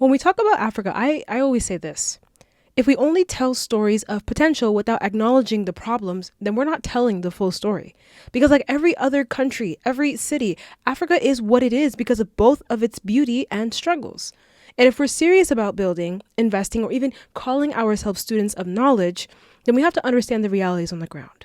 When we talk about Africa, I always say this. If we only tell stories of potential without acknowledging the problems, then we're not telling the full story. Because, like every other country, every city, Africa is what it is because of both of its beauty and struggles. And if we're serious about building, investing, or even calling ourselves students of knowledge, then we have to understand the realities on the ground.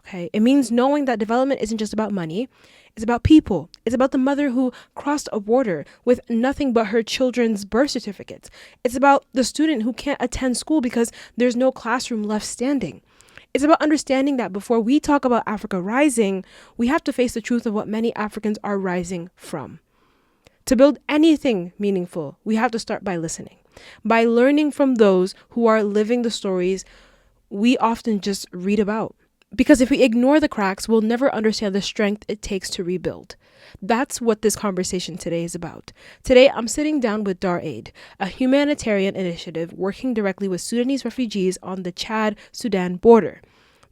Okay? It means knowing that development isn't just about money, it's about people. It's about the mother who crossed a border with nothing but her children's birth certificates. It's about the student who can't attend school because there's no classroom left standing. It's about understanding that before we talk about Africa rising, we have to face the truth of what many Africans are rising from. To build anything meaningful, we have to start by listening, by learning from those who are living the stories we often just read about. Because if we ignore the cracks, we'll never understand the strength it takes to rebuild. That's what this conversation today is about. Today, I'm sitting down with DarAid, a humanitarian initiative working directly with Sudanese refugees on the Chad-Sudan border.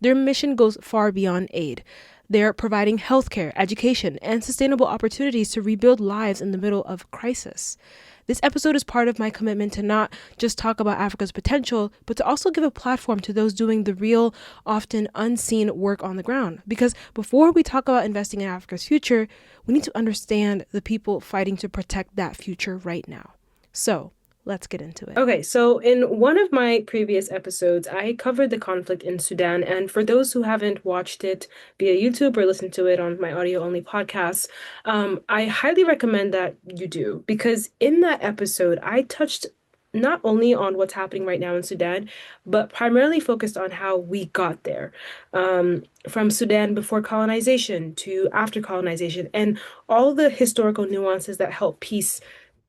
Their mission goes far beyond aid. They're providing healthcare, education, and sustainable opportunities to rebuild lives in the middle of crisis. This episode is part of my commitment to not just talk about Africa's potential, but to also give a platform to those doing the real, often unseen work on the ground. Because before we talk about investing in Africa's future, we need to understand the people fighting to protect that future right now. So, let's get into it. Okay, so in one of my previous episodes, I covered the conflict in Sudan. And for those who haven't watched it via YouTube or listened to it on my audio-only podcast, I highly recommend that you do, because in that episode, I touched not only on what's happening right now in Sudan, but primarily focused on how we got there, from Sudan before colonization to after colonization, and all the historical nuances that help piece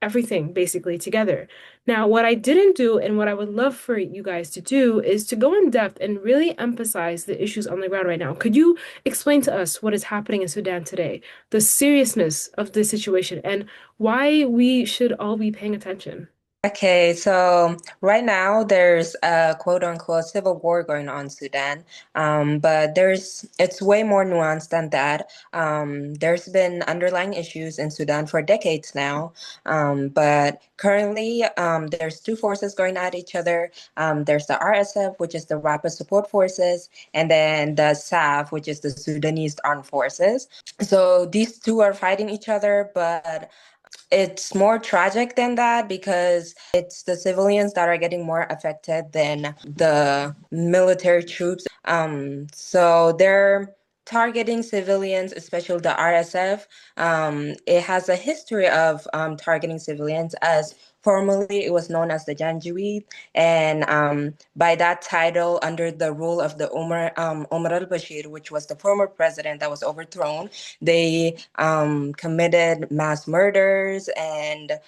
everything basically together. Now, what I didn't do and what I would love for you guys to do is to go in depth and really emphasize the issues on the ground right now. Could you explain to us what is happening in Sudan today, the seriousness of the situation, and why we should all be paying attention? Okay, so right now there's a quote unquote civil war going on in Sudan, but it's way more nuanced than that. There's been underlying issues in Sudan for decades now, but currently there's two forces going at each other. There's the RSF, which is the Rapid Support Forces, and then the SAF, which is the Sudanese Armed Forces. So these two are fighting each other, but it's more tragic than that because it's the civilians that are getting more affected than the military troops. So they're targeting civilians, especially the RSF. It has a history of targeting civilians, as formerly it was known as the Janjaweed. And by that title, under the rule of the Omar al-Bashir, which was the former president that was overthrown, they committed mass murders and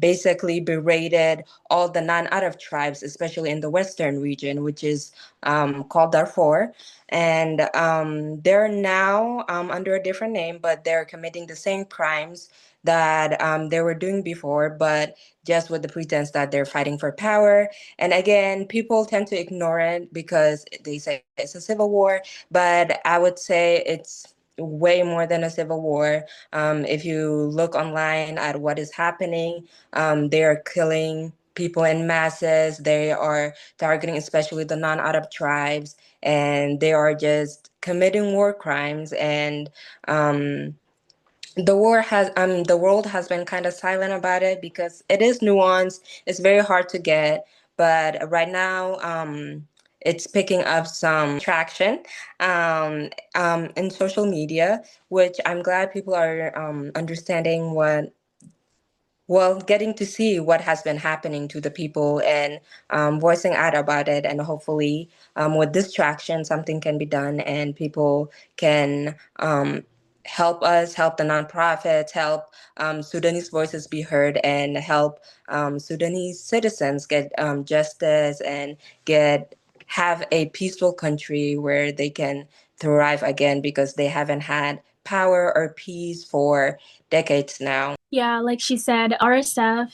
basically berated all the non-Arab tribes, especially in the western region, which is called Darfur. And they're now under a different name, but they're committing the same crimes that they were doing before, but just with the pretense that they're fighting for power. And again, people tend to ignore it because they say it's a civil war, but I would say it's way more than a civil war. If you look online at what is happening, they are killing people in masses. They are targeting especially the non-Arab tribes, and they are just committing war crimes. And the world has been kind of silent about it because it is nuanced. It's very hard to get, but right now it's picking up some traction in social media, which I'm glad people are understanding getting to see what has been happening to the people and voicing out about it. And hopefully, with this traction, something can be done and people can help us, help the nonprofits, help Sudanese voices be heard, and help Sudanese citizens get justice and have a peaceful country where they can thrive again because they haven't had power or peace for decades now. Yeah, like she said, RSF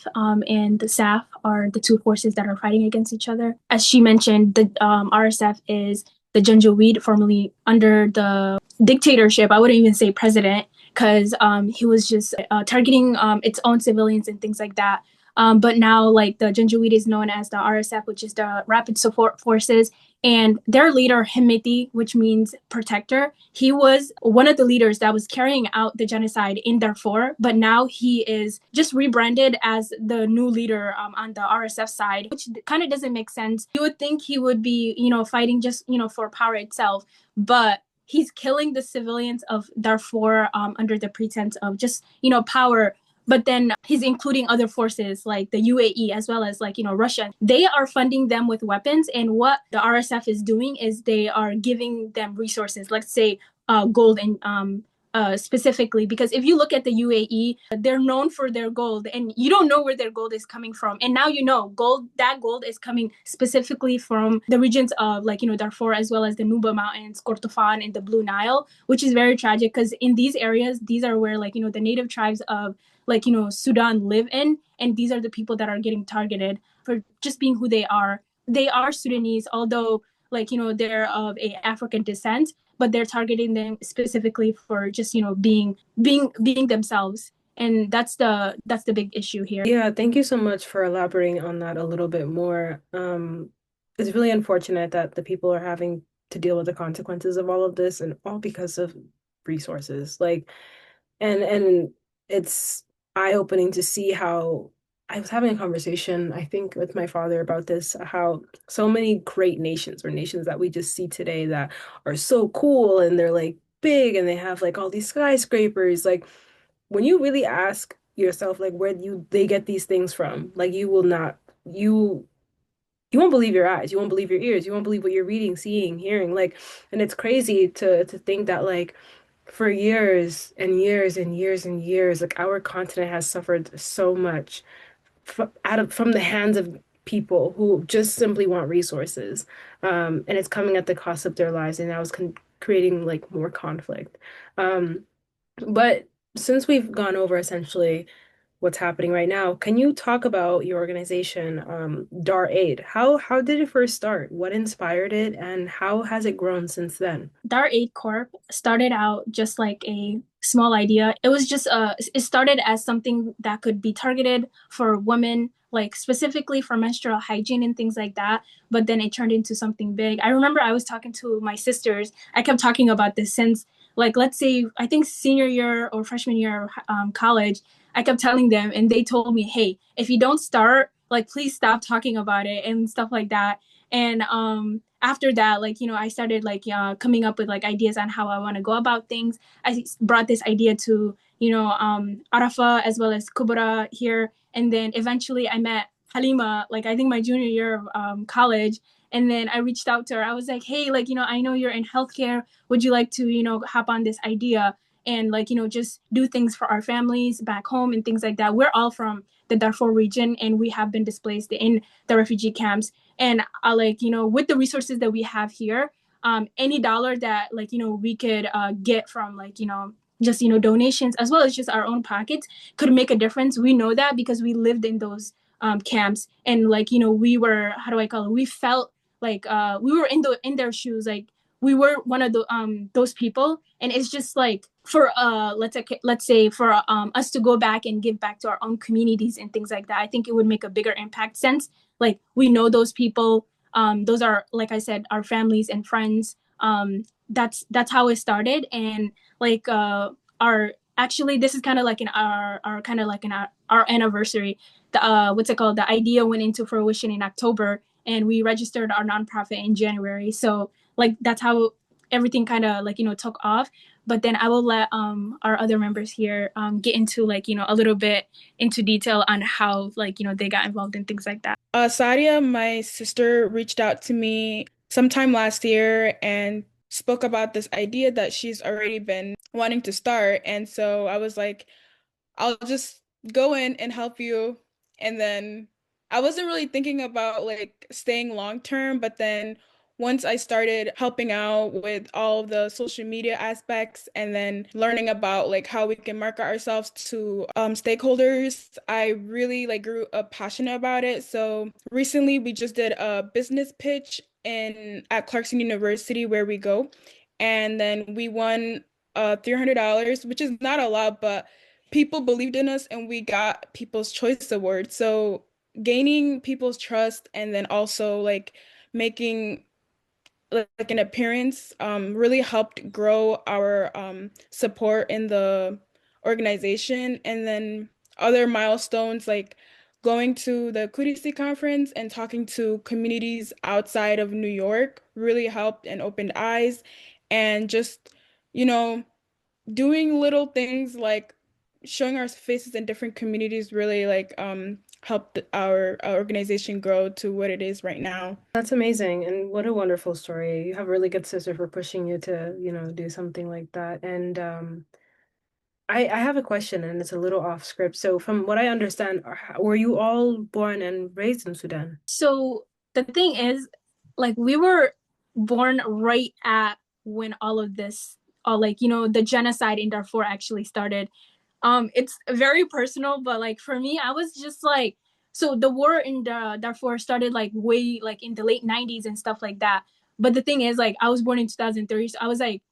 and the SAF are the two forces that are fighting against each other. As she mentioned, the RSF is the Janjaweed, formerly under the dictatorship. I wouldn't even say president, because he was just targeting its own civilians and things like that. But now, like the Janjaweed is known as the RSF, which is the Rapid Support Forces, and their leader Hemeti, which means protector, he was one of the leaders that was carrying out the genocide in Darfur. But now he is just rebranded as the new leader on the RSF side, which kind of doesn't make sense. You would think he would be, fighting just for power itself, but he's killing the civilians of Darfur under the pretense of just power. But then he's including other forces like the UAE as well as like Russia. They are funding them with weapons, and what the RSF is doing is they are giving them resources. Let's say gold and specifically, because if you look at the UAE, they're known for their gold, and you don't know where their gold is coming from. And now gold. That gold is coming specifically from the regions of like Darfur as well as the Nuba Mountains, Kordofan, and the Blue Nile, which is very tragic because in these areas, these are where like the native tribes of like Sudan live in, and these are the people that are getting targeted for just being who they are. They are Sudanese, although like they're of a African descent, but they're targeting them specifically for just being themselves, and that's the big issue here. Yeah, thank you so much for elaborating on that a little bit more. It's really unfortunate that the people are having to deal with the consequences of all of this and all because of resources. Like, and it's eye-opening to see how I was having a conversation, I think, with my father about this, how so many great nations or nations that we just see today that are so cool and they're like big and they have like all these skyscrapers, like when you really ask yourself like where they get these things from, like you will not you won't believe your eyes, you won't believe your ears, you won't believe what you're reading, seeing, hearing, like, and it's crazy to think that like for years and years and years and years, like our continent has suffered so much from the hands of people who just simply want resources, and it's coming at the cost of their lives, and now it's creating like more conflict. Um, but since we've gone over essentially what's happening right now, can you talk about your organization, DarAid? How did it first start? What inspired it, and how has it grown since then? DarAid Corp started out just like a small idea. It was just it started as something that could be targeted for women, like specifically for menstrual hygiene and things like that. But then it turned into something big. I remember I was talking to my sisters. I kept talking about this since like let's say I think senior year or freshman year of college. I kept telling them, and they told me, "Hey, if you don't start, like please stop talking about it and stuff like that." And after that, like I started like coming up with like ideas on how I want to go about things. I brought this idea to Arafa as well as Kubra here, and then eventually I met Halima, like I think my junior year of college. And then I reached out to her. I was like, hey, like I know you're in healthcare, would you like to hop on this idea and like just do things for our families back home and things like that. We're all from the Darfur region, and we have been displaced in the refugee camps. And like with the resources that we have here, any dollar that like we could get from like just donations as well as just our own pockets could make a difference. We know that because we lived in those camps, and like we were, how do I call it, we felt like we were in their shoes, like we were one of the those people. And it's just like for let's say for us to go back and give back to our own communities and things like that, I think it would make a bigger impact since like we know those people. Those are, like I said, our families and friends. That's how it started. And like our actually this is kind of like in our kind of like in our anniversary. The what's it called, the idea went into fruition in October, and we registered our nonprofit in January. So like that's how everything kind of like took off. But then I will let our other members here get into like a little bit into detail on how like they got involved in things like that. Sadia, my sister, reached out to me sometime last year and spoke about this idea that she's already been wanting to start. And so I was like, I'll just go in and help you. And then I wasn't really thinking about like staying long term, but then once I started helping out with all of the social media aspects and then learning about like how we can market ourselves to stakeholders, I really like grew up passionate about it. So recently we just did a business pitch in at Clarkson University where we go. And then we won $300, which is not a lot, but people believed in us and we got People's Choice Award. So gaining people's trust and then also like making like an appearance really helped grow our support in the organization. And then other milestones like going to the Kudisi conference and talking to communities outside of New York really helped and opened eyes. And just, you know, doing little things like showing our faces in different communities really like helped our organization grow to what it is right now. That's amazing, and what a wonderful story. You have a really good sister for pushing you to, do something like that. And I have a question, and it's a little off script. So, from what I understand, were you all born and raised in Sudan? So the thing is, like we were born right at when all of this, all like, the genocide in Darfur actually started. It's very personal, but like for me, I was just like, so the war in the Darfur started like way like in the late 90s and stuff like that. But the thing is, like I was born in 2003, so I was like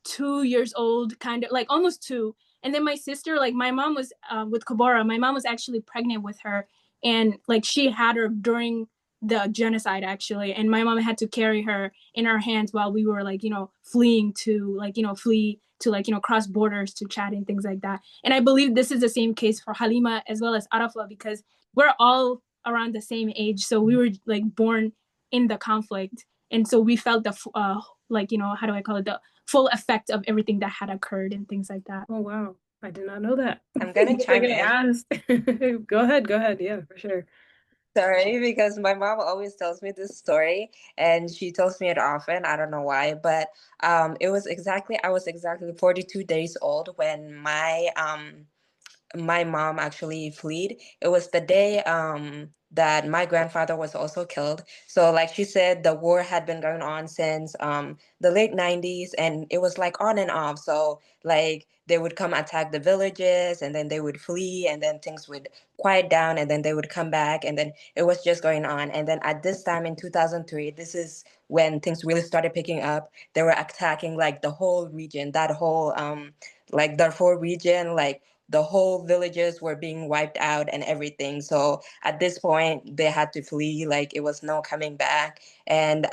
2 years old, kind of like almost two. And then my sister, like my mom was with Kabora. My mom was actually pregnant with her, and like she had her during the genocide actually, and my mom had to carry her in her hands while we were like fleeing to flee to like cross borders to Chad and things like that. And I believe this is the same case for Halima as well as Arafa, because we're all around the same age, so we were like born in the conflict, and so we felt the like how do I call it, the full effect of everything that had occurred and things like that. Oh, wow. I did not know that. I'm gonna Like chime I in. asked. Go ahead, go ahead. Yeah, for sure. Sorry, because my mom always tells me this story and she tells me it often. I don't know why, but I was exactly 42 days old when my mom actually fled. It was the day that my grandfather was also killed. So like she said, the war had been going on since the late 90s and it was like on and off. So like they would come attack the villages and then they would flee and then things would quiet down and then they would come back and then it was just going on. And then at this time in 2003, this is when things really started picking up. They were attacking like the whole region, that whole like Darfur region, like the whole villages were being wiped out and everything. So at this point, they had to flee. Like it was no coming back. And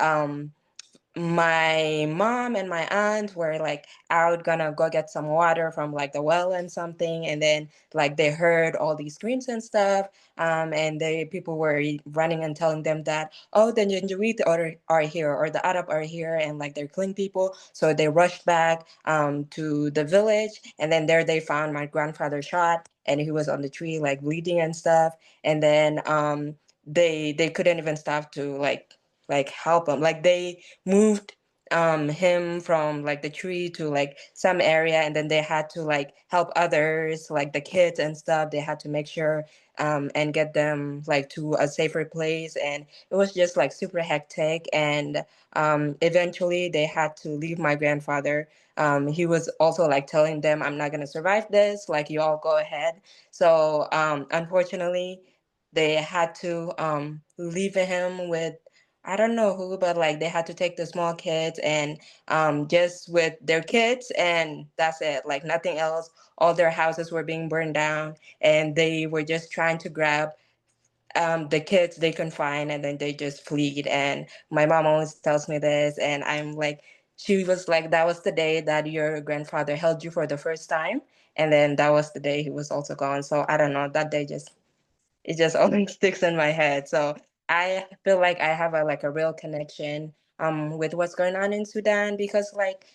my mom and my aunt were like out gonna go get some water from like the well and something, and then like they heard all these screams and stuff, and the people were running and telling them that, oh, the Janjaweed are here or the Arab are here and like they're killing people. So they rushed back to the village, and then there they found my grandfather shot and he was on the tree like bleeding and stuff. And then they couldn't even stop to like help him. Like they moved him from like the tree to like some area, and then they had to like help others like the kids and stuff. They had to make sure and get them like to a safer place, and it was just like super hectic. And eventually they had to leave my grandfather. He was also like telling them, I'm not gonna survive this, like you all go ahead. So unfortunately they had to leave him with, I don't know who, but like they had to take the small kids and just with their kids, and that's it, like nothing else. All their houses were being burned down, and they were just trying to grab the kids they can find, and then they just fled. And my mom always tells me this, and I'm like, she was like, that was the day that your grandfather held you for the first time, and then that was the day he was also gone. So I don't know, that day just it just always sticks in my head. So I feel like I have a real connection with what's going on in Sudan, because like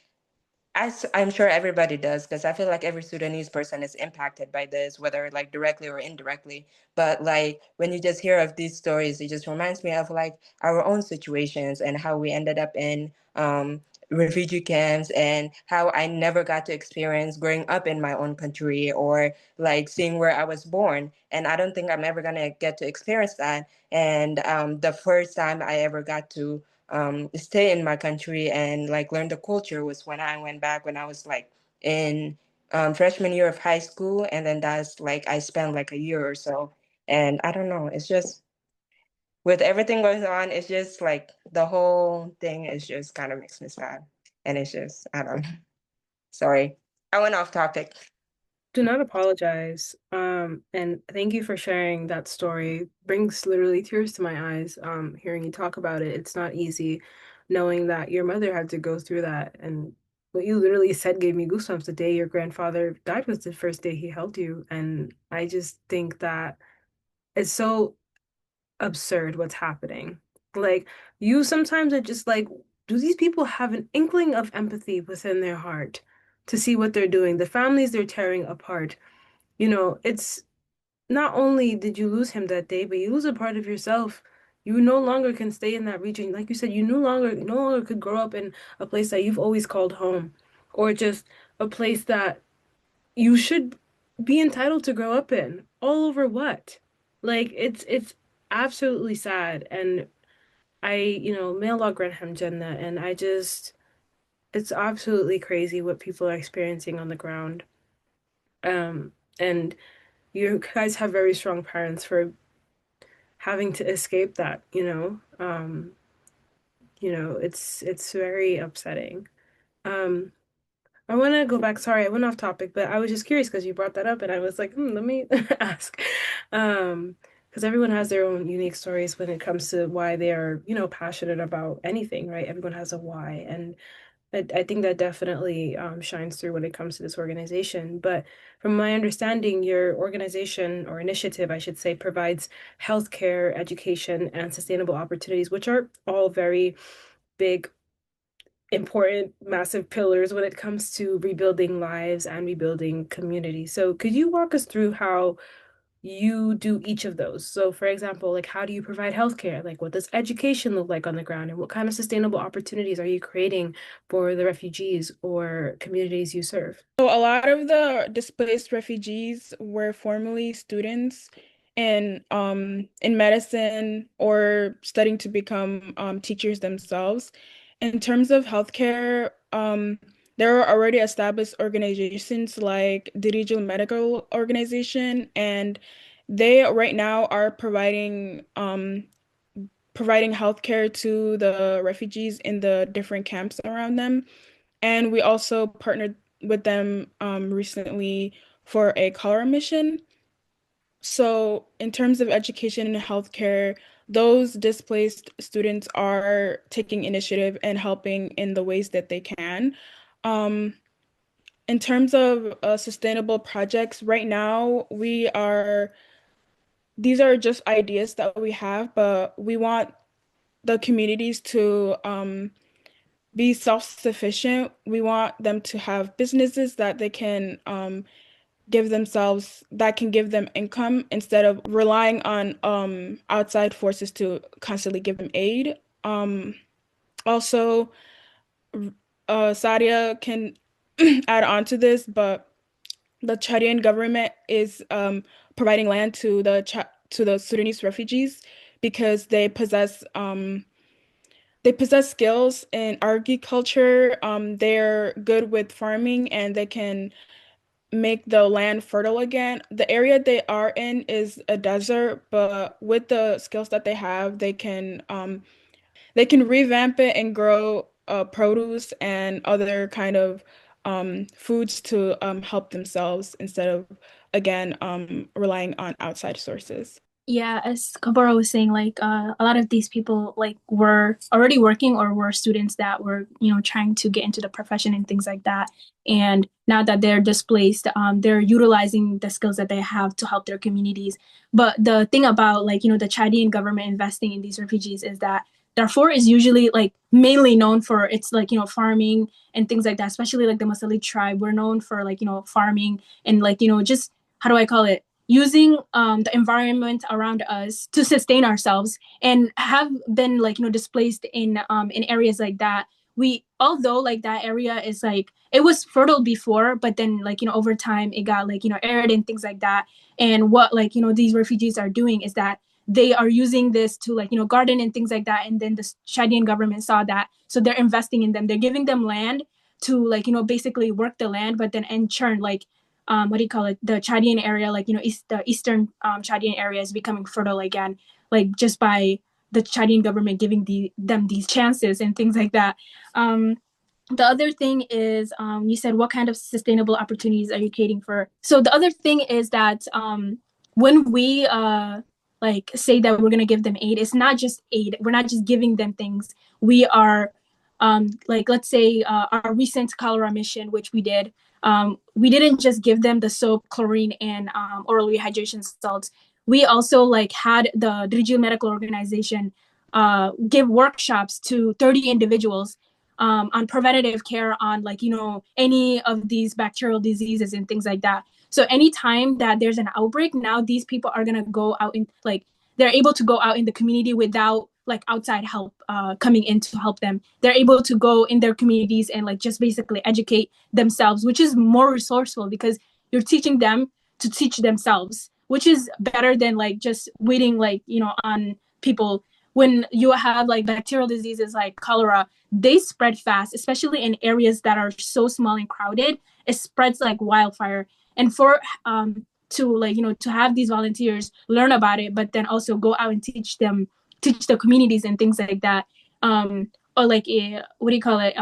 I'm sure everybody does, because I feel like every Sudanese person is impacted by this, whether like directly or indirectly. But like when you just hear of these stories, it just reminds me of like our own situations and how we ended up in refugee camps, and how I never got to experience growing up in my own country or like seeing where I was born. And I don't think I'm ever gonna get to experience that. And the first time I ever got to stay in my country and like learn the culture was when I went back when I was like in freshman year of high school, and then that's like I spent like a year or so. And I don't know, it's just with everything going on, it's just like the whole thing is just kind of makes me sad, and it's just I don't know. Sorry, I went off topic. Do not apologize. And thank you for sharing that story. Brings literally tears to my eyes, hearing you talk about it. It's not easy knowing that your mother had to go through that. And what you literally said gave me goosebumps. The day your grandfather died was the first day he held you. And I just think that it's so absurd what's happening. Like, you sometimes are just like, do these people have an inkling of empathy within their heart to see what they're doing? The families they're tearing apart. It's not only did you lose him that day, but you lose a part of yourself. You no longer can stay in that region. Like you said, you no longer could grow up in a place that you've always called home, or just a place that you should be entitled to grow up in. All over what? Like it's absolutely sad. And may Allah grant him Jannah. And it's absolutely crazy what people are experiencing on the ground. Um, and you guys have very strong parents for having to escape that, it's very upsetting. Um, I want to go back. Sorry, I went off topic, but I was just curious because you brought that up, and I was like, let me ask. Because everyone has their own unique stories when it comes to why they are, passionate about anything, right? Everyone has a why, and I think that definitely shines through when it comes to this organization. But from my understanding, your organization or initiative, I should say, provides healthcare, education, and sustainable opportunities, which are all very big, important, massive pillars when it comes to rebuilding lives and rebuilding communities. So could you walk us through how you do each of those? So for example, like how do you provide healthcare? Like what does education look like on the ground? And what kind of sustainable opportunities are you creating for the refugees or communities you serve? So a lot of the displaced refugees were formerly students in medicine or studying to become teachers themselves. In terms of healthcare, there are already established organizations like the Regional Medical Organization, and they right now are providing healthcare to the refugees in the different camps around them. And we also partnered with them recently for a cholera mission. So, in terms of education and healthcare, those displaced students are taking initiative and helping in the ways that they can. Um, in terms of sustainable projects, right now these are just ideas that we have, but we want the communities to be self-sufficient. We want them to have businesses that they can that can give them income instead of relying on outside forces to constantly give them aid. Also, Sadia can add on to this, but the Chadian government is providing land to to the Sudanese refugees because they possess skills in agriculture. They're good with farming and they can make the land fertile again. The area they are in is a desert, but with the skills that they have, they can revamp it and grow produce and other kind of foods to help themselves instead of again relying on outside sources. Yeah, as Kabara was saying, like a lot of these people like were already working or were students that were, trying to get into the profession and things like that. And now that they're displaced, they're utilizing the skills that they have to help their communities. But the thing about like, the Chadian government investing in these refugees is that Darfur is usually like mainly known for its like, farming and things like that, especially like the Masalit tribe. We're known for like, farming and like, just how do I call it? Using the environment around us to sustain ourselves and have been like displaced in areas like that. We although like that area is like it was fertile before, but then like over time it got like arid and things like that. And what like these refugees are doing is that they are using this to like garden and things like that. And then the Chadian government saw that, so they're investing in them. They're giving them land to like basically work the land, but then in turn like what do you call it? The Chadian area, like the eastern Chadian area is becoming fertile again, like just by the Chadian government giving them these chances and things like that. Um, the other thing is, you said, what kind of sustainable opportunities are you creating for? So the other thing is that when we like say that we're gonna give them aid, it's not just aid. We're not just giving them things. We are like, let's say our recent cholera mission, which we didn't just give them the soap, chlorine, and oral rehydration salts. We also like had the Dirigil Medical Organization give workshops to 30 individuals on preventative care on, like, any of these bacterial diseases and things like that. So anytime that there's an outbreak, now these people are gonna go out in, like, they're able to go out in the community without like outside help coming in to help them. They're able to go in their communities and like just basically educate themselves, which is more resourceful because you're teaching them to teach themselves, which is better than like just waiting, like, on people. When you have like bacterial diseases like cholera, they spread fast, especially in areas that are so small and crowded. It spreads like wildfire. And for to, like, to have these volunteers learn about it, but then also go out and teach the communities and things like that. Or like what do you call it?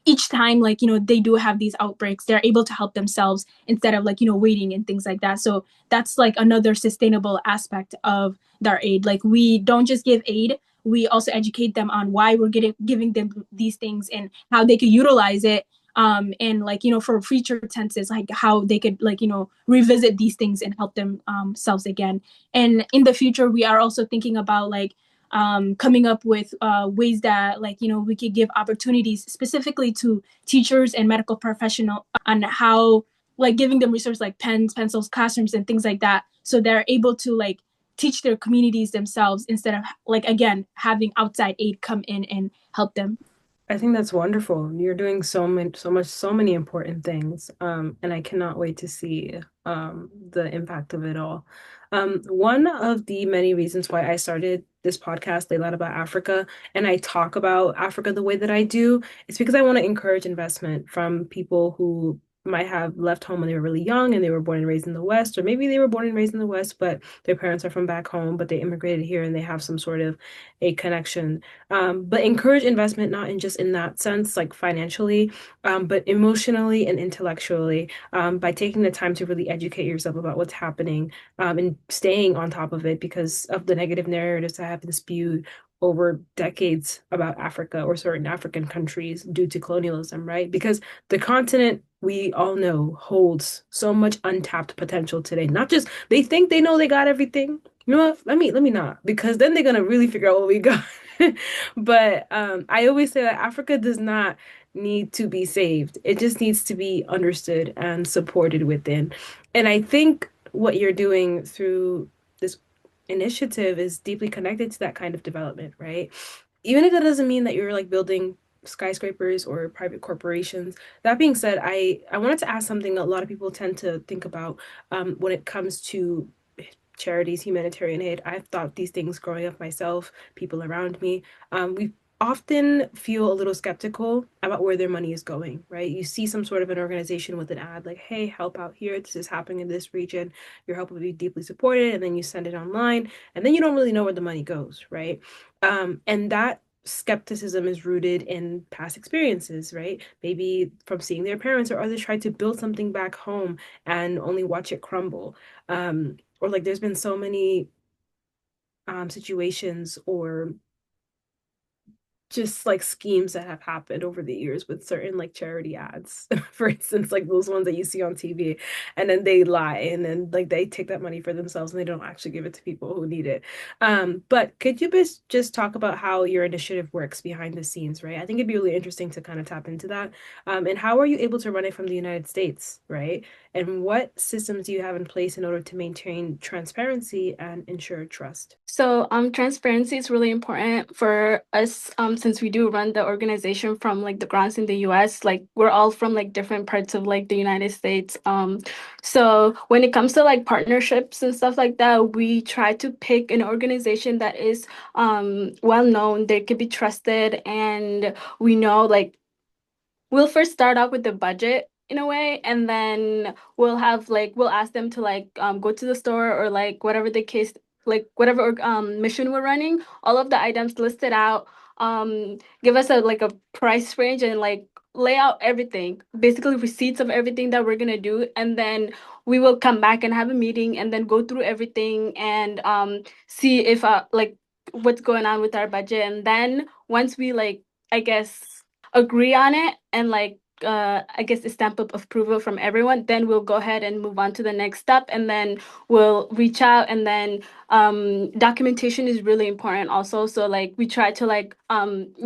Each time, like, they do have these outbreaks, they're able to help themselves instead of like, waiting and things like that. So that's like another sustainable aspect of DarAid. Like, we don't just give aid, we also educate them on why we're giving them these things and how they could utilize it, and like, for future tenses, like how they could, like, revisit these things and help themselves again. And in the future, we are also thinking about like coming up with ways that, like, we could give opportunities specifically to teachers and medical professionals on how, like, giving them resources like pens, pencils, classrooms, and things like that, so they're able to like teach their communities themselves instead of, like, again, having outside aid come in and help them. I think that's wonderful. You're doing so many important things. And I cannot wait to see the impact of it all. One of the many reasons why I started this podcast, A Lot About Africa, and I talk about Africa the way that I do, is because I want to encourage investment from people who might have left home when they were really young and they were born and raised in the West, or maybe they were born and raised in the West, but their parents are from back home, but they immigrated here and they have some sort of a connection, but encourage investment, not in just in that sense, like financially, but emotionally and intellectually, by taking the time to really educate yourself about what's happening, and staying on top of it because of the negative narratives that have been spewed over decades about Africa or certain African countries due to colonialism, right? Because the continent, we all know, holds so much untapped potential today. Not just they think they know they got everything. You know what? Let me not, because then they're gonna really figure out what we got. But I always say that Africa does not need to be saved. It just needs to be understood and supported within. And I think what you're doing through this initiative is deeply connected to that kind of development, right? Even if that doesn't mean that you're like building skyscrapers or private corporations. That being said, I wanted to ask something a lot of people tend to think about when it comes to charities, humanitarian aid. I've thought these things growing up myself, people around me. We often feel a little skeptical about where their money is going, right? You see some sort of an organization with an ad like, hey, help out here. This is happening in this region. Your help will be deeply supported. And then you send it online, and then you don't really know where the money goes, right? And that skepticism is rooted in past experiences, right? Maybe from seeing their parents or others try to build something back home and only watch it crumble. Or like there's been so many situations or just like schemes that have happened over the years with certain like charity ads, for instance, like those ones that you see on TV, and then they lie and then like they take that money for themselves and they don't actually give it to people who need it. But could you just talk about how your initiative works behind the scenes, right? I think it'd be really interesting to kind of tap into that. And how are you able to run it from the United States, right? And what systems do you have in place in order to maintain transparency and ensure trust? So, transparency is really important for us, since we do run the organization from like the grounds in the US. Like, we're all from like different parts of like the United States. So when it comes to like partnerships and stuff like that, we try to pick an organization that is well known, they could be trusted, and we know, like, we'll first start out with the budget in a way, and then we'll ask them to like go to the store, or like whatever the case, like whatever mission we're running, all of the items listed out, give us a price range and like lay out everything, basically receipts of everything that we're gonna do, and then we will come back and have a meeting and then go through everything and see if like what's going on with our budget. And then once we like, I guess, agree on it and like I guess a stamp of approval from everyone, then we'll go ahead and move on to the next step, and then we'll reach out. And then documentation is really important also, so like we try to like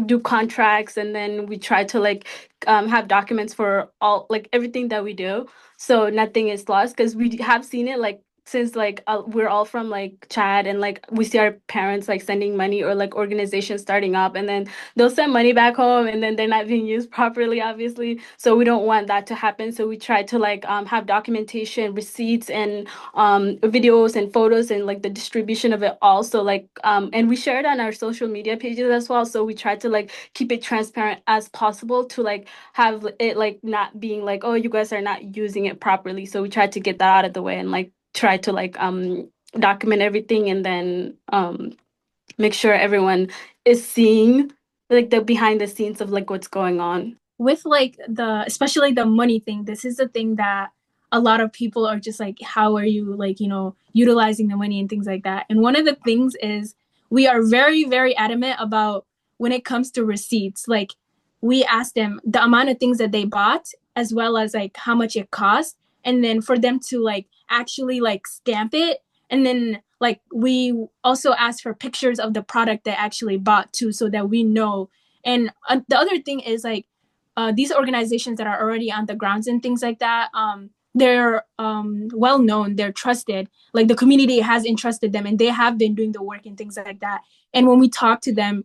do contracts, and then we try to like have documents for all, like everything that we do, so nothing is lost, because we have seen it like since like we're all from like Chad, and like we see our parents like sending money, or like organizations starting up, and then they'll send money back home and then they're not being used properly, obviously. So we don't want that to happen. So we try to like have documentation, receipts, and videos and photos, and like the distribution of it all. So like and we share it on our social media pages as well. So we try to like keep it transparent as possible to like have it like not being like, oh, you guys are not using it properly. So we try to get that out of the way and like try to like document everything, and then make sure everyone is seeing like the behind the scenes of like what's going on. With like the, especially the money thing, this is the thing that a lot of people are just like, how are you like, utilizing the money and things like that. And one of the things is we are very, very adamant about when it comes to receipts. Like we ask them the amount of things that they bought, as well as like how much it cost, and then for them to like actually like stamp it. And then like we also ask for pictures of the product they actually bought too, so that we know. And the other thing is like these organizations that are already on the grounds and things like that, they're well known, they're trusted, like the community has entrusted them, and they have been doing the work and things like that. And when we talk to them,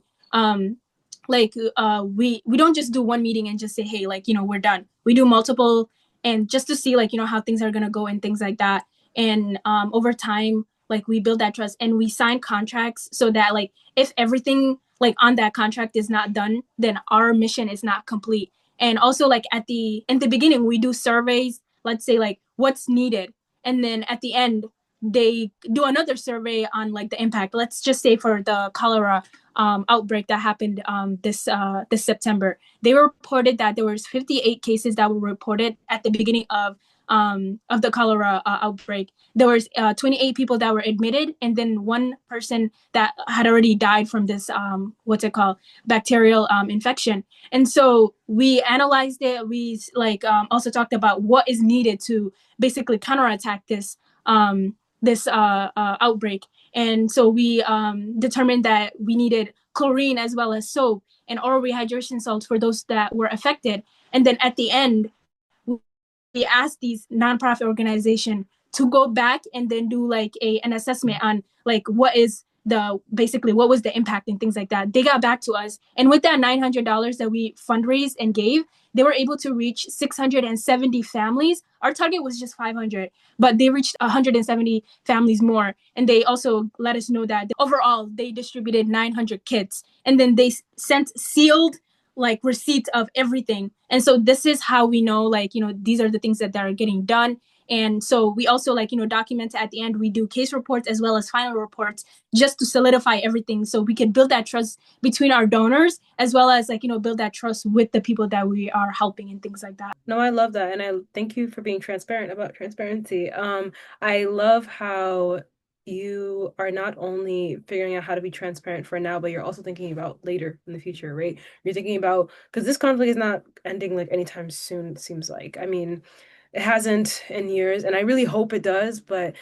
we don't just do one meeting and just say, hey, like, we're done. We do multiple, and just to see like, how things are going to go and things like that. And over time, like we build that trust, and we sign contracts so that like if everything like on that contract is not done, then our mission is not complete. And also like in the beginning, we do surveys, let's say like what's needed, and then at the end they do another survey on like the impact. Let's just say for the cholera outbreak that happened this September, they reported that there was 58 cases that were reported at the beginning of the cholera outbreak. There was 28 people that were admitted, and then one person that had already died from this bacterial infection. And so we analyzed it. We like also talked about what is needed to basically counterattack this outbreak. And so we determined that we needed chlorine as well as soap and oral rehydration salts for those that were affected. And then at the end, we asked these nonprofit organizations to go back and then do like an assessment on like what was the impact and things like that. They got back to us, and with that $900 that we fundraised and gave, they were able to reach 670 families. Our target was just 500, but they reached 170 families more. And they also let us know that overall they distributed 900 kits, and then they sent sealed like receipts of everything. And so this is how we know like, these are the things that are getting done. And so we also like, document at the end. We do case reports as well as final reports, just to solidify everything, so we can build that trust between our donors, as well as like, build that trust with the people that we are helping and things like that. No, I love that. And I thank you for being transparent about transparency. I love how you are not only figuring out how to be transparent for now, but you're also thinking about later in the future, right? You're thinking about, because this conflict is not ending like anytime soon, it seems like. I mean, it hasn't in years, and I really hope it does. But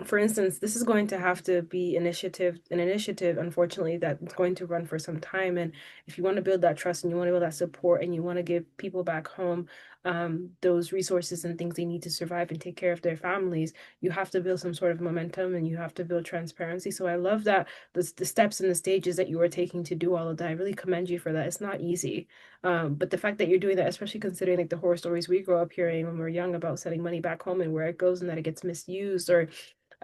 for instance, this is going to have to be an initiative, unfortunately, that's going to run for some time. And if you want to build that trust and you want to build that support and you want to give people back home those resources and things they need to survive and take care of their families, you have to build some sort of momentum and you have to build transparency. So I love that the steps and the stages that you are taking to do all of that. I really commend you for that. It's not easy. But the fact that you're doing that, especially considering like the horror stories we grow up hearing when we're young about sending money back home and where it goes and that it gets misused, or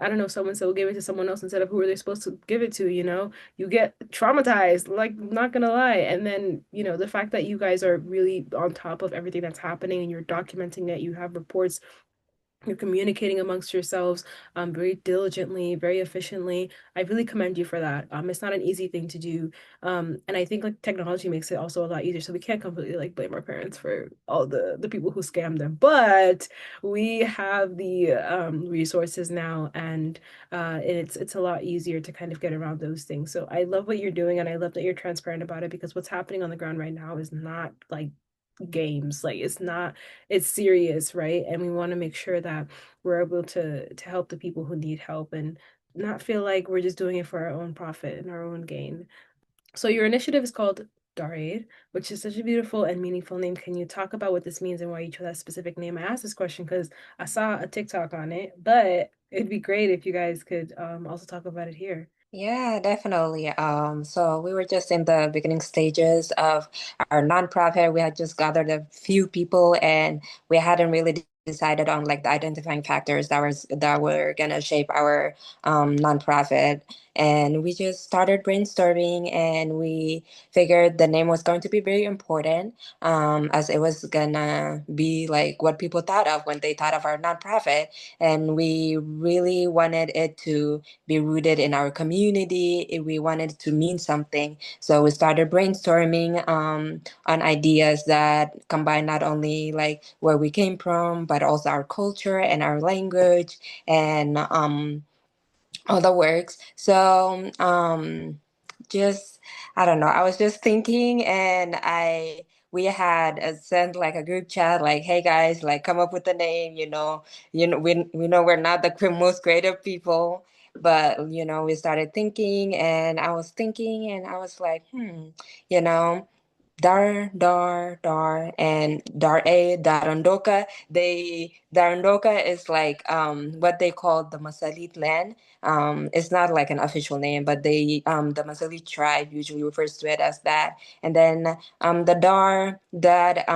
I don't know, someone said will give it to someone else instead of who are they supposed to give it to, you get traumatized, like, not gonna lie. And then, the fact that you guys are really on top of everything that's happening and you're documenting it, you have reports You're communicating amongst yourselves very diligently, very efficiently. I really commend you for that. It's not an easy thing to do. And I think like technology makes it also a lot easier. So we can't completely like blame our parents for all the people who scam them. But we have the resources now, and it's a lot easier to kind of get around those things. So I love what you're doing, and I love that you're transparent about it, because what's happening on the ground right now is not like games. Like it's not, it's serious, right? And we want to make sure that we're able to help the people who need help, and not feel like we're just doing it for our own profit and our own gain. So your initiative is called DarAid, which is such a beautiful and meaningful name. Can you talk about what this means and why you chose that specific name? I asked this question because I saw a TikTok on it, but it'd be great if you guys could also talk about it here. Yeah, definitely. So we were just in the beginning stages of our nonprofit. We had just gathered a few people, and we hadn't really decided on like the identifying factors that were gonna shape our nonprofit. And we just started brainstorming, and we figured the name was going to be very important, as it was gonna be like what people thought of when they thought of our nonprofit. And we really wanted it to be rooted in our community. We wanted it to mean something. So we started brainstorming on ideas that combine not only like where we came from, but also our culture and our language and other works. So just I don't know. I was just thinking, and I we had sent like a group chat, like, "Hey guys, like come up with a name." We know we're not the most creative people, but we started thinking, and I was thinking, and I was like, you know. Dar, and DarAid, Darandoka. Darandoka is like what they call the Masalit land. It's not like an official name, but the Masalit tribe usually refers to it as that. And then the Dar, that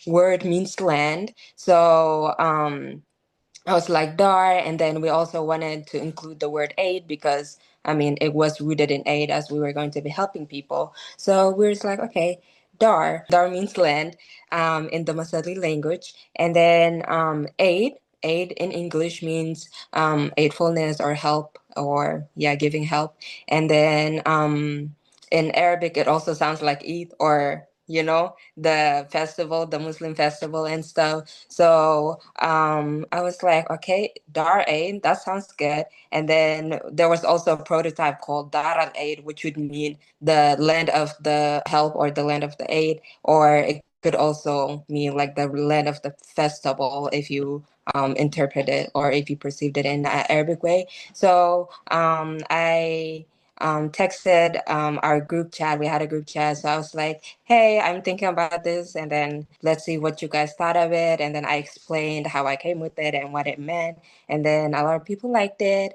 word means land. So I was like Dar, and then we also wanted to include the word aid because I mean it was rooted in aid as we were going to be helping people. So we were just like, okay, Dar means land in the Masali language, and then aid in English means aidfulness or help or yeah, giving help, and then in Arabic it also sounds like Eid or the festival, the Muslim festival and stuff. So I was like, okay, Dar Aid, that sounds good. And then there was also a prototype called Dar al Aid, which would mean the land of the help or the land of the aid, or it could also mean like the land of the festival if you interpret it or if you perceived it in an Arabic way. So I texted our group chat. We had a group chat. So I was like, hey, I'm thinking about this. And then let's see what you guys thought of it. And then I explained how I came with it and what it meant. And then a lot of people liked it.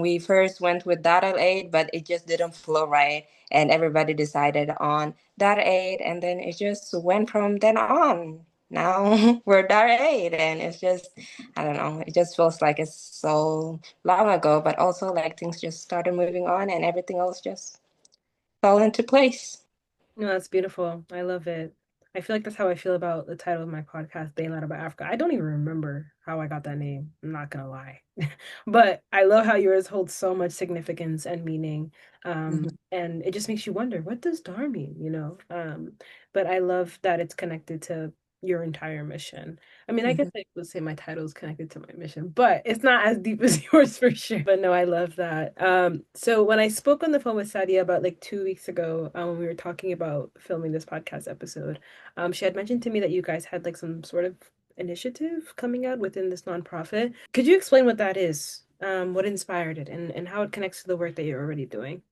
We first went with Data Aid, but it just didn't flow right. And everybody decided on Data Aid. And then it just went from then on. Now we're Data Aid. And it's just, I don't know, it just feels like it's so long ago, but also like things just started moving on and everything else just fell into place. No, that's beautiful. I love it. I feel like that's how I feel about the title of my podcast, Baying Out About Africa. I don't even remember how I got that name. I'm not gonna lie. But I love how yours holds so much significance and meaning. Mhm, And it just makes you wonder, what does DAR mean, you know? But I love that it's connected to your entire mission. I mean, I guess mhm, I would say my title is connected to my mission, but it's not as deep as yours for sure. But no, I love that. So when I spoke on the phone with Sadia about like 2 weeks ago, when we were talking about filming this podcast episode, she had mentioned to me that you guys had like some sort of initiative coming out within this nonprofit. Could you explain what that is? What inspired it and how it connects to the work that you're already doing?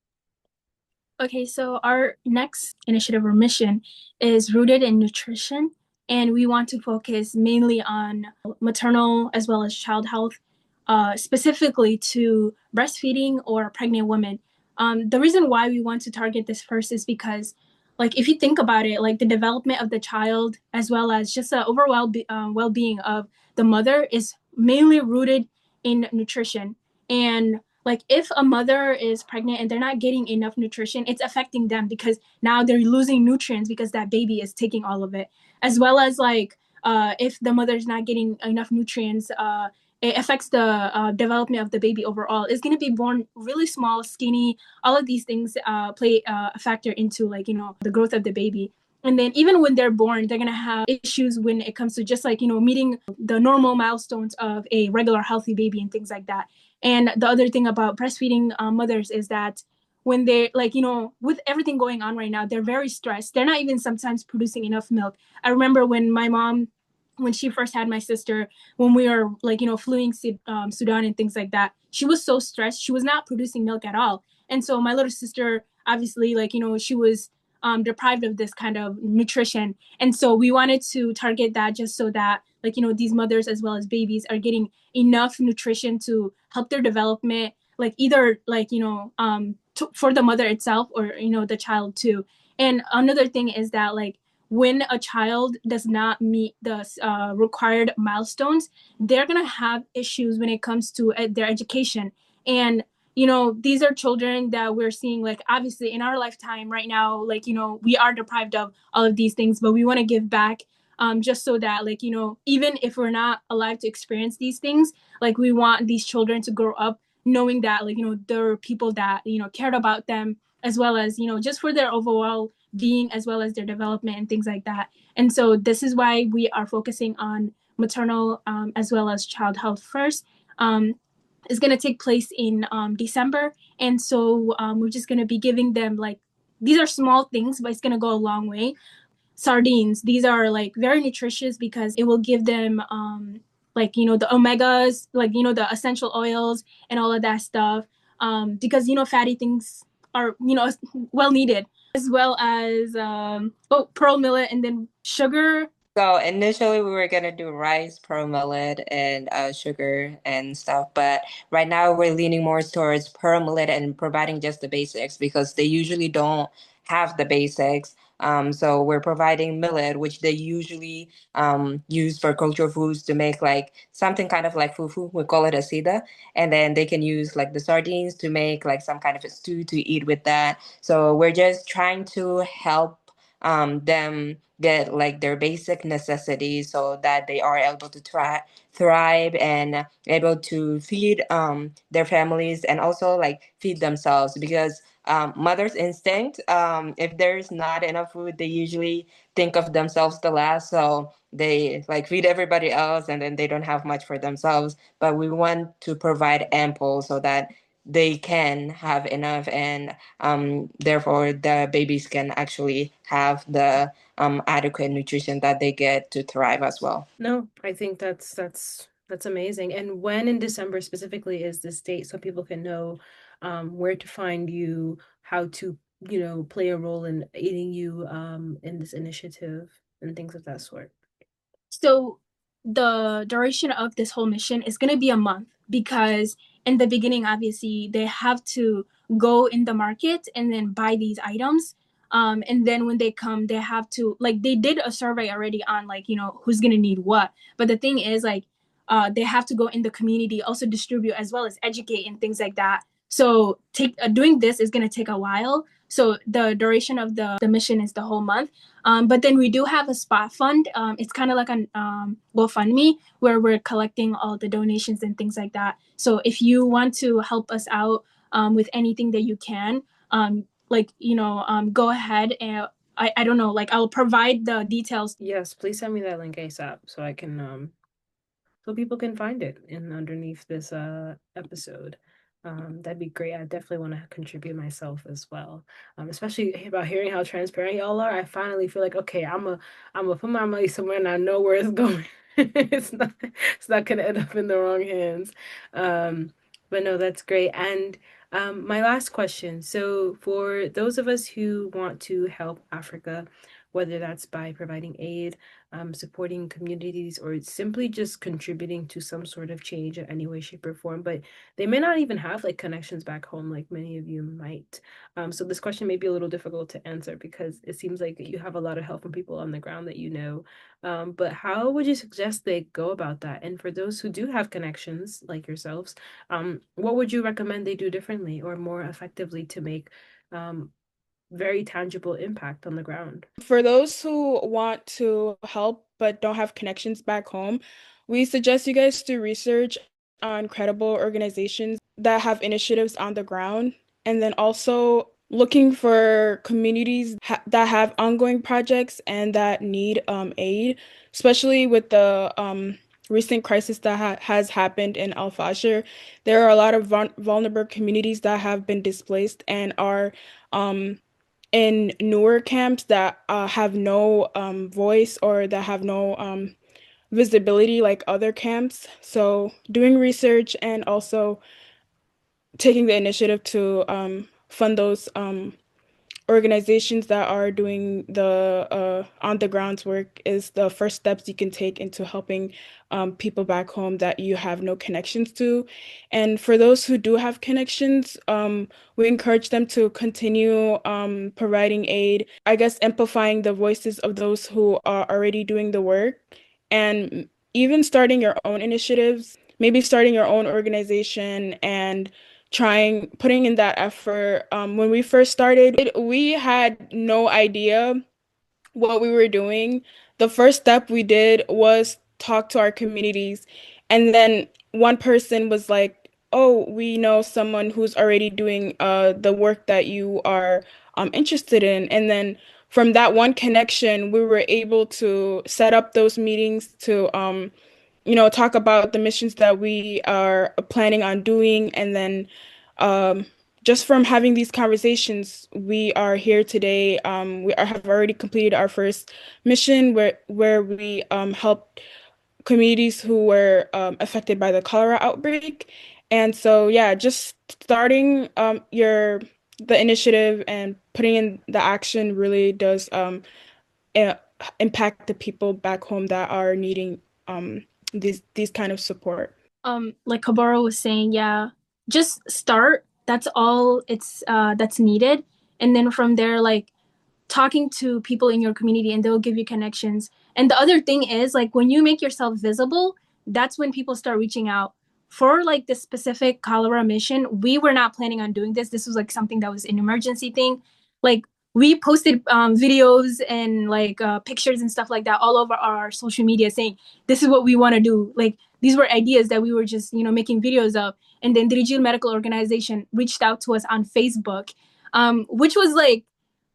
Okay, so our next initiative or mission is rooted in nutrition, and we want to focus mainly on maternal as well as child health, specifically to breastfeeding or pregnant women. The reason why we want to target this first is because, like, if you think about it, like the development of the child as well as just the overall well-being of the mother is mainly rooted in nutrition. And like if a mother is pregnant and they're not getting enough nutrition, it's affecting them because now they're losing nutrients because that baby is taking all of it, as well as like if the mother's not getting enough nutrients, it affects the development of the baby overall. It's going to be born really small, skinny. All of these things play a factor into, like, the growth of the baby. And then even when they're born, they're going to have issues when it comes to just, like, meeting the normal milestones of a regular healthy baby and things like that. And the other thing about breastfeeding mothers is that when they're, like, with everything going on right now, they're very stressed. They're not even sometimes producing enough milk. I remember when my mom, when she first had my sister, when we were, like, fleeing Sudan and things like that, she was so stressed. She was not producing milk at all. And so my little sister, obviously, like, she was deprived of this kind of nutrition. And so we wanted to target that just so that, like, these mothers as well as babies are getting enough nutrition to help their development, like either, like, for the mother itself or, the child too. And another thing is that, like, when a child does not meet the required milestones, they're going to have issues when it comes to their education. And, these are children that we're seeing, like, obviously in our lifetime right now, like, we are deprived of all of these things, but we want to give back, just so that, like, even if we're not alive to experience these things, like, we want these children to grow up knowing that, like, there are people that, cared about them, as well as, just for their overall being, as well as their development and things like that. And so this is why we are focusing on maternal as well as child health first. Is going to take place in December. And so we're just going to be giving them, like, these are small things, but it's going to go a long way. Sardines, these are, like, very nutritious because it will give them like, the omegas, like, the essential oils and all of that stuff, because, fatty things are, well needed, as well as pearl millet and then sugar. So initially we were gonna do rice, pearl millet, and sugar and stuff, but right now we're leaning more towards pearl millet and providing just the basics because they usually don't have the basics. So we're providing millet, which they usually use for cultural foods to make like something kind of like fufu. We call it asida, and then they can use like the sardines to make like some kind of a stew to eat with that. So we're just trying to help them get like their basic necessities so that they are able to thrive and able to feed their families and also like feed themselves because mother's instinct, if there's not enough food, they usually think of themselves the last. So they like feed everybody else and then they don't have much for themselves. But we want to provide ample so that they can have enough and therefore the babies can actually have the adequate nutrition that they get to thrive as well. No, I think that's amazing. And when in December specifically is this date so people can know where to find you, how to, play a role in aiding you in this initiative and things of that sort? So the duration of this whole mission is going to be a month because in the beginning, obviously, they have to go in the market and then buy these items. And then when they come, they have to, like, they did a survey already on, like, who's going to need what. But the thing is, like, they have to go in the community, also distribute as well as educate and things like that. So doing this is going to take a while. So the duration of the mission is the whole month. But then we do have a spot fund. It's kind of like an GoFundMe where we're collecting all the donations and things like that. So if you want to help us out with anything that you can, go ahead and I don't know, like I'll provide the details. Yes, please send me that link ASAP so I can so people can find it in underneath this episode. That'd be great. I definitely want to contribute myself as well. Especially about hearing how transparent y'all are. I finally feel like, okay, I'm gonna put my money somewhere and I know where it's going. It's not gonna end up in the wrong hands. But no, that's great. And my last question. So for those of us who want to help Africa, whether that's by providing aid, supporting communities, or simply just contributing to some sort of change in any way, shape, or form, but they may not even have like connections back home like many of you might. So this question may be a little difficult to answer because it seems like you have a lot of help from people on the ground that you know. But how would you suggest they go about that? And for those who do have connections like yourselves, what would you recommend they do differently or more effectively to make very tangible impact on the ground? For those who want to help but don't have connections back home, we suggest you guys do research on credible organizations that have initiatives on the ground, and then also looking for communities that have ongoing projects and that need aid, especially with the recent crisis that has happened in Al Fashir. There are a lot of vulnerable communities that have been displaced and are um, in newer camps that have no voice or that have no visibility like other camps. So doing research and also taking the initiative to fund those organizations that are doing the on the grounds work is the first steps you can take into helping people back home that you have no connections to. And for those who do have connections, we encourage them to continue providing aid, I guess amplifying the voices of those who are already doing the work, and even starting your own initiatives, maybe starting your own organization and putting in that effort. When we first started, we had no idea what we were doing. The first step we did was talk to our communities. And then one person was like, "Oh, we know someone who's already doing the work that you are interested in." And then from that one connection, we were able to set up those meetings to talk about the missions that we are planning on doing. And then um, just from having these conversations, we are here today. Have already completed our first mission where we helped communities who were affected by the cholera outbreak. And so, yeah, just starting the initiative and putting in the action really does uh, impact the people back home that are needing these kind of support. Like Kabara was saying, yeah, just start. That's all that's needed. And then from there, like talking to people in your community and they'll give you connections. And the other thing is like when you make yourself visible, that's when people start reaching out. For like the specific cholera mission, we were not planning on doing this. This was like something that was an emergency thing. Like we posted videos and like pictures and stuff like that all over our social media saying this is what we want to do. Like these were ideas that we were just making videos of. And then the Rijil Medical Organization reached out to us on Facebook, which was like,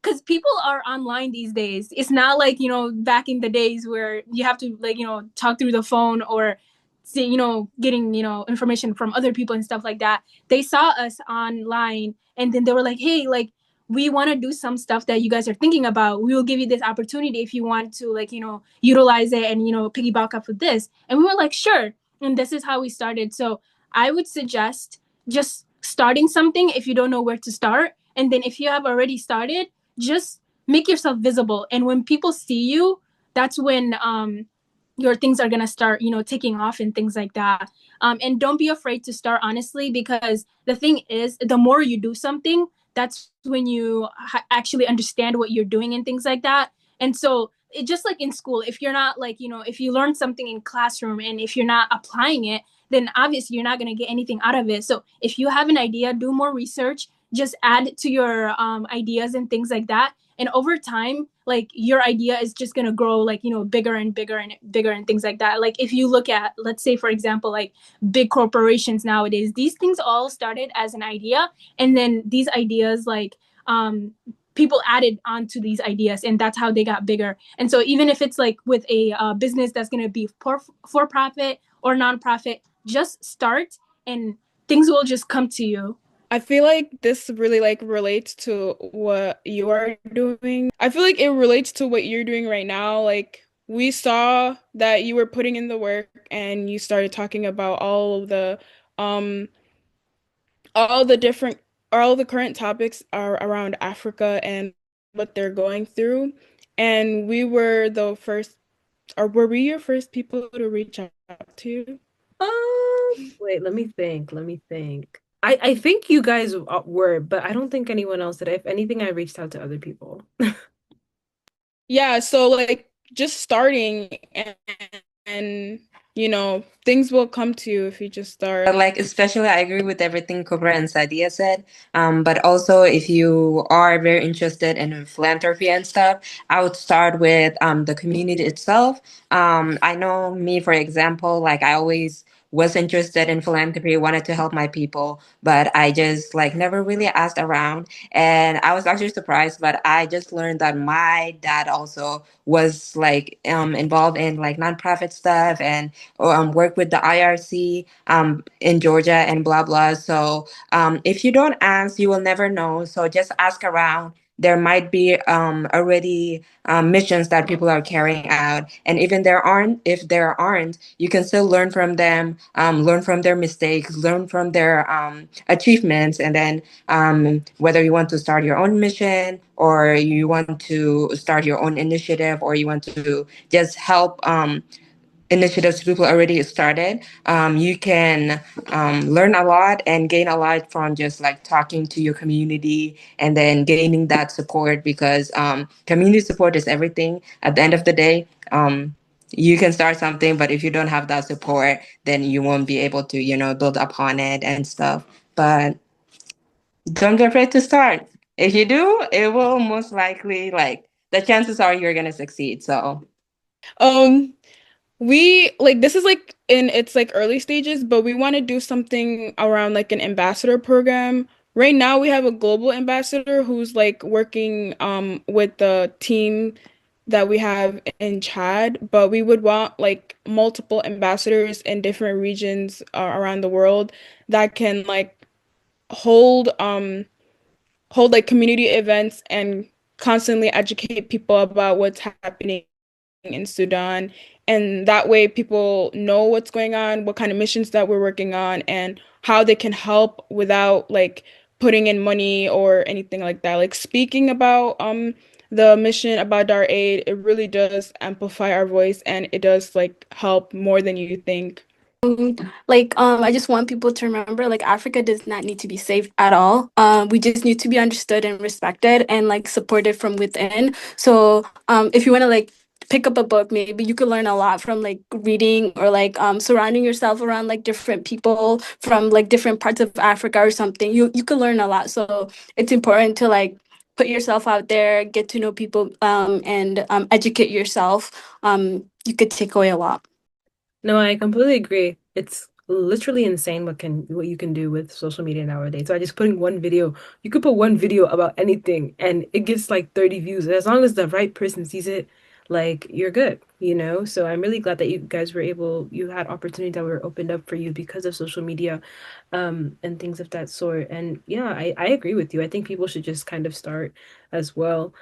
because people are online these days. It's not like back in the days where you have to like talk through the phone or see, getting information from other people and stuff like that. They saw us online and then they were like, hey, like we want to do some stuff that you guys are thinking about. We will give you this opportunity if you want to like utilize it and piggyback up with this. And we were like, sure. And this is how we started. So I would suggest just starting something if you don't know where to start. And then if you have already started, just make yourself visible. And when people see you, that's when your things are going to start taking off and things like that. And don't be afraid to start, honestly, because the thing is the more you do something, that's when you actually understand what you're doing and things like that. And so it just like in school, if you're not like if you learn something in classroom and if you're not applying it, then obviously you're not going to get anything out of it. So if you have an idea, do more research, just add to your ideas and things like that. And over time, like your idea is just going to grow like bigger and bigger and bigger and things like that. Like if you look at, let's say for example, like big corporations nowadays, these things all started as an idea, and then these ideas like people added onto these ideas, and that's how they got bigger. And so even if it's like with a business that's going to be for profit or nonprofit, just start and things will just come to you. I feel like this really like relates to what you are doing. I feel like it relates to what you're doing right now. Like we saw that you were putting in the work and you started talking about um all the different all the current topics are around Africa and what they're going through. And we were the first, or were we your first people to reach out to you? Wait, let me think. Let me think. I think you guys were, but I don't think anyone else did. If anything, I reached out to other people. Yeah, so like just starting and things will come to you if you just start. But like, especially, I agree with everything Cobra and Sadia said. But also, if you are very interested in philanthropy and stuff, I would start with the community itself. I know me, for example, like I always was interested in philanthropy, wanted to help my people, but I just like never really asked around. And I was actually surprised, but I just learned that my dad also was like involved in like nonprofit stuff and work with the IRC in Georgia and blah blah. So if you don't ask, you will never know. So just ask around. There might be already missions that people are carrying out, and even there aren't. If there aren't, you can still learn from them, learn from their mistakes, learn from their achievements, and then whether you want to start your own mission or you want to start your own initiative or you want to just help initiatives people already started, you can learn a lot and gain a lot from just like talking to your community and then gaining that support because community support is everything. At the end of the day, you can start something, but if you don't have that support, then you won't be able to, build upon it and stuff. But don't be afraid to start. If you do, it will most likely like the chances are you're gonna succeed. So Um, we like this is like in its like early stages, but we want to do something around like an ambassador program. Right now we have a global ambassador who's like working with the team that we have in Chad, but we would want like multiple ambassadors in different regions around the world that can like hold hold like community events and constantly educate people about what's happening in Sudan. And that way people know what's going on, what kind of missions that we're working on, and how they can help without like putting in money or anything like that. Like speaking about the mission about DarAid, it really does amplify our voice and it does like help more than you think. I just want people to remember, like, Africa does not need to be saved at all. We just need to be understood and respected and like supported from within. So, if you want to like pick up a book, maybe you could learn a lot from like reading or like surrounding yourself around like different people from like different parts of Africa or something. You could learn a lot. So it's important to like put yourself out there, get to know people, and educate yourself. You could take away a lot. No, I completely agree. It's literally insane what you can do with social media nowadays. So I just putting one video, you could put one video about anything and it gets like 30 views. As long as the right person sees it, like you're good, you know? So I'm really glad that you guys were able, you had opportunities that were opened up for you because of social media, and things of that sort. And yeah, I agree with you. I think people should just kind of start as well.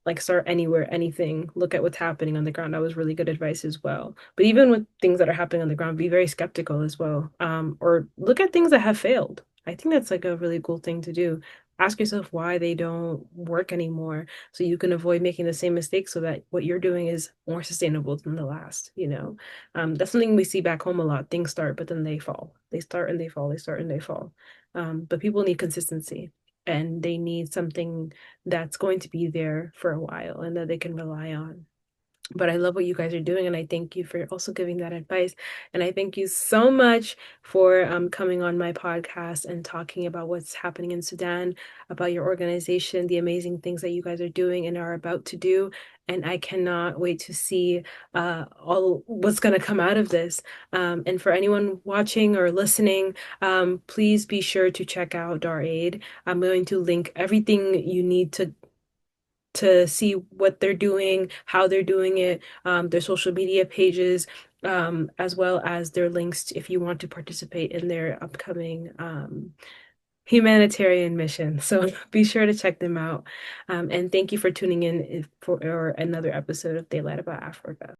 Like start anywhere, anything, look at what's happening on the ground. That was really good advice as well. But even with things that are happening on the ground, be very skeptical as well. Or look at things that have failed. I think that's like a really cool thing to do. Ask yourself why they don't work anymore so you can avoid making the same mistakes so that what you're doing is more sustainable than the last, you know? That's something we see back home a lot. Things start, but then they fall. They start and they fall, they start and they fall. But people need consistency and they need something that's going to be there for a while and that they can rely on. But I love what you guys are doing, and I thank you for also giving that advice. And I thank you so much for coming on my podcast and talking about what's happening in Sudan, about your organization, the amazing things that you guys are doing and are about to do. And I cannot wait to see all what's going to come out of this. And for anyone watching or listening, please be sure to check out DarAid. I'm going to link everything you need to see what they're doing, how they're doing it, their social media pages, as well as their links if you want to participate in their upcoming humanitarian mission. So be sure to check them out. And thank you for tuning in for another episode of Daylight About Africa.